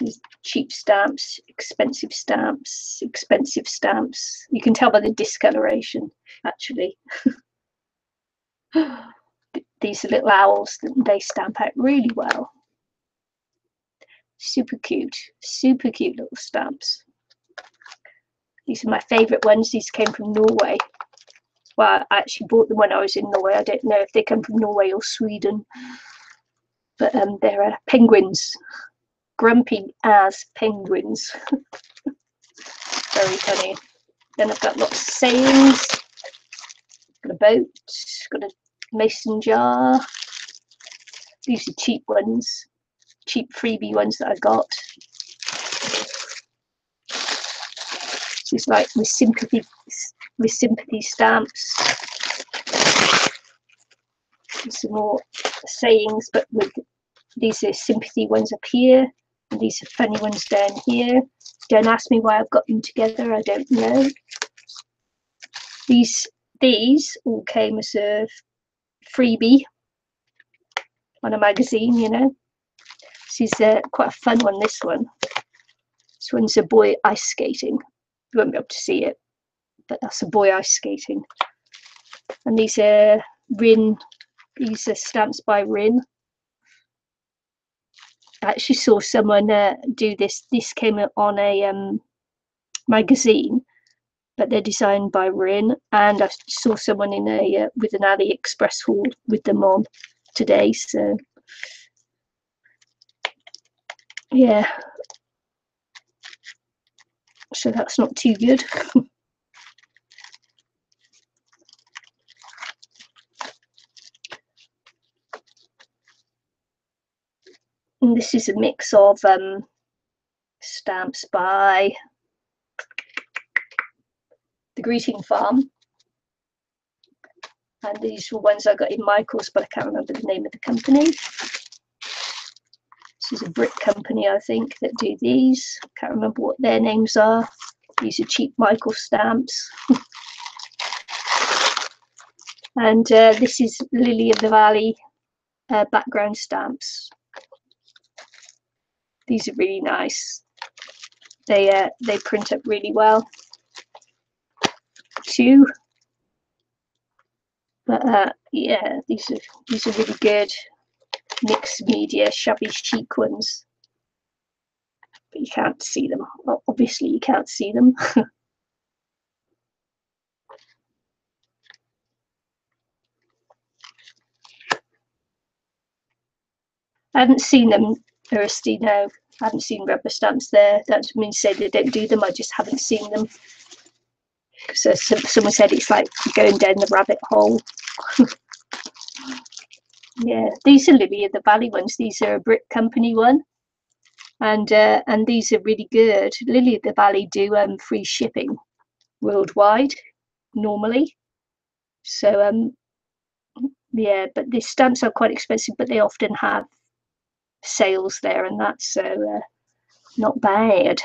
This is cheap stamps, expensive stamps, expensive stamps. You can tell by the discoloration, actually. These are little owls, they stamp out really well. Super cute little stamps. These are my favourite ones. These came from Norway. Well, I actually bought them when I was in Norway. I don't know if they come from Norway or Sweden, but they're penguins, grumpy as penguins. Very funny. Then I've got lots of sayings. Got a boat, got a mason jar. These are cheap ones, cheap freebie ones that I got. This is like with sympathy stamps. Some more sayings, but with these are sympathy ones up here. And these are funny ones down here. Don't ask me why I've got them together, I don't know. These all came as a freebie on a magazine, you know. This is quite a fun one, this one. This one's a boy ice skating. You won't be able to see it, but that's a boy ice skating. And these are Rin, these are stamps by Rin. I actually saw someone do this. This came on a magazine, but they're designed by Rin. And I saw someone in a with an AliExpress haul with them on today. So yeah, so that's not too good. And this is a mix of stamps by the Greeting Farm, and these were ones I got in Michael's, but I can't remember the name of the company. This is a brick company, I think, that do these. Can't remember what their names are. These are cheap Michael stamps. And this is Lily of the Valley background stamps. These are really nice. They print up really well too. But yeah, these are really good mixed media, shabby chic ones. But you can't see them. Well, obviously, you can't see them. I haven't seen them, Iristy, no. I haven't seen rubber stamps there. That doesn't mean to say they don't do them, I just haven't seen them. So someone said it's like going down the rabbit hole. Yeah, these are Lily of the Valley ones. These are a brick company one. And these are really good. Lily of the Valley do free shipping worldwide normally. So yeah, but the stamps are quite expensive, but they often have sales there, and that's not bad.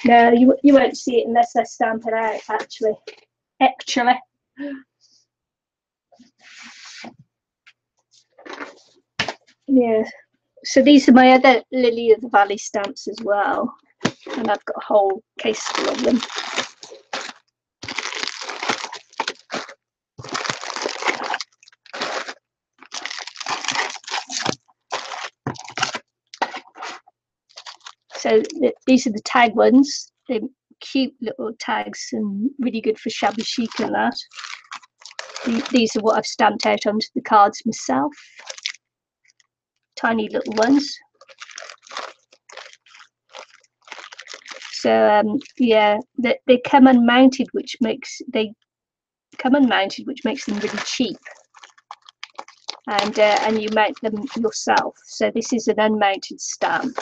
No, you won't see it unless I stamp it out, actually. Yeah. So these are my other Lily of the Valley stamps as well, and I've got a whole case full of them. So these are the tag ones. They're cute little tags and really good for shabby chic and that. These are what I've stamped out onto the cards myself. Tiny little ones. So yeah, they come unmounted, which makes them really cheap. And you mount them yourself. So this is an unmounted stamp.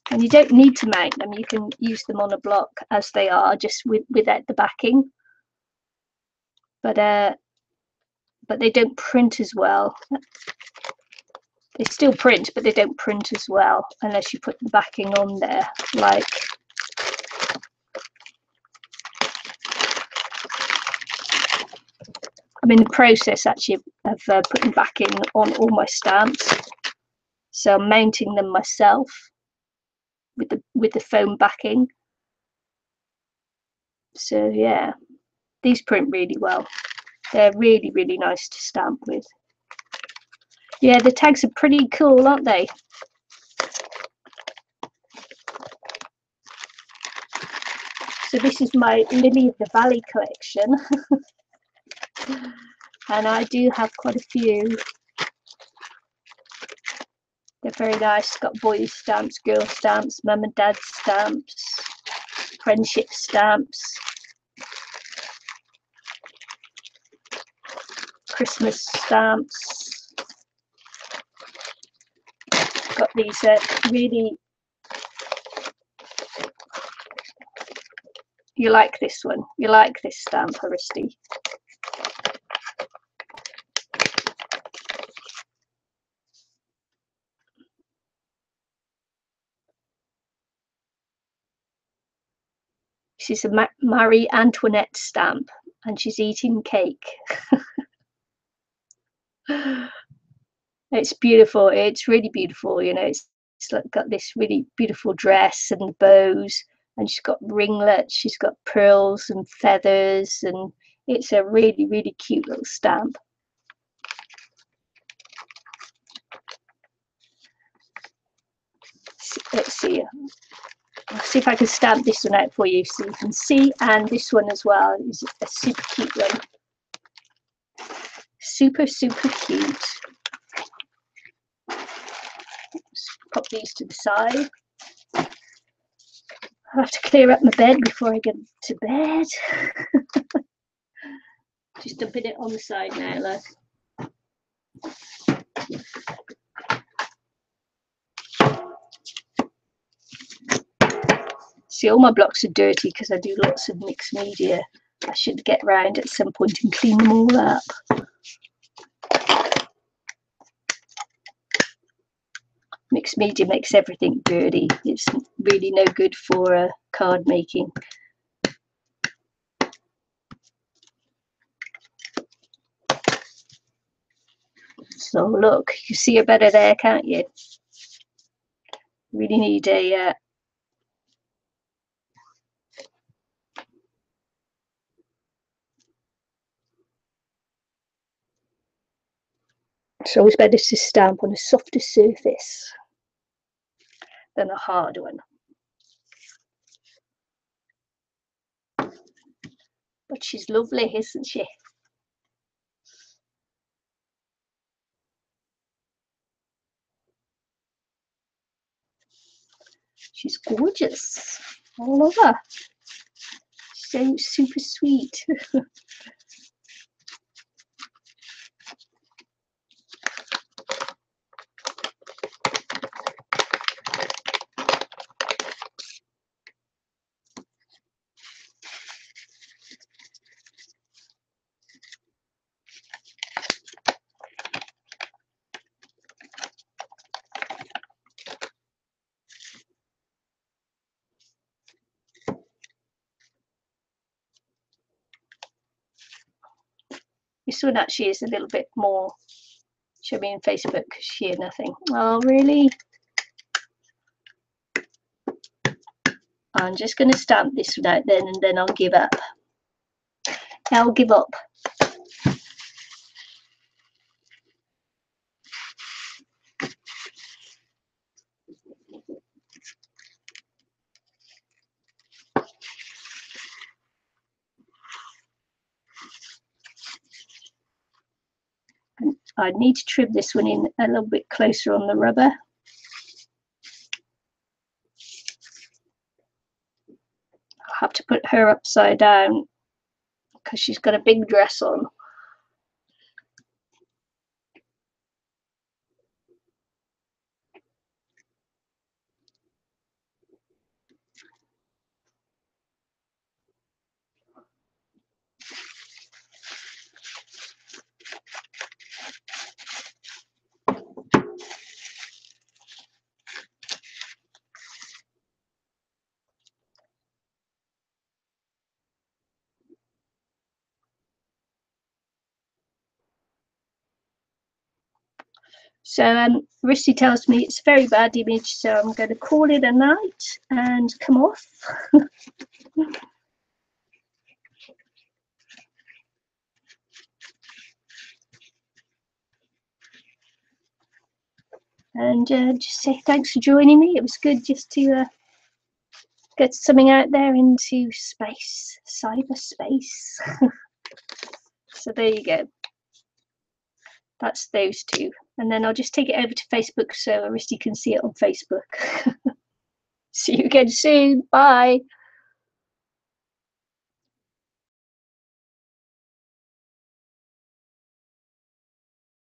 And you don't need to mount them, you can use them on a block as they are, just without the backing. But they don't print as well. They still print, but they don't print as well unless you put the backing on there. Like, I'm in the process actually of putting backing on all my stamps. So I'm mounting them myself with the foam backing. So yeah, these print really well. They're really, really nice to stamp with. Yeah, the tags are pretty cool, aren't they? So this is my Lily of the Valley collection. And I do have quite a few. They're very nice. Got boys stamps, girl stamps, mum and dad stamps, friendship stamps, Christmas stamps. Got these really You like this one? You like this stamp, Aristi? This is a Marie Antoinette stamp, and she's eating cake. It's beautiful. It's really beautiful. You know, it's like got this really beautiful dress and bows, and she's got ringlets. She's got pearls and feathers, and it's a really, really cute little stamp. Let's see. I'll see if I can stamp this one out for you so you can see. And this one as well is a super cute one. Super, super cute. Let's pop these to the side. I'll have to clear up my bed before I get to bed. Just dumping it on the side now, look. See, all my blocks are dirty because I do lots of mixed media. I should get round at some point and clean them all up. Mixed media makes everything dirty. It's really no good for card making. So look, you see her better there, can't you? Really need a it's always better to stamp on a softer surface than a hard one. But she's lovely, isn't she? She's gorgeous. I love her. So super sweet. This one actually is a little bit more show me in Facebook because sheer nothing. Oh, really? I'm just going to stamp this one out then, and then I'll give up. I'll give up. I need to trim this one in a little bit closer on the rubber. I'll have to put her upside down because she's got a big dress on. So Risty tells me it's a very bad image, so I'm going to call it a night and come off. And just say thanks for joining me. It was good just to get something out there into space, cyberspace. So there you go. That's those two. And then I'll just take it over to Facebook so Aristi can see it on Facebook. See you again soon. Bye.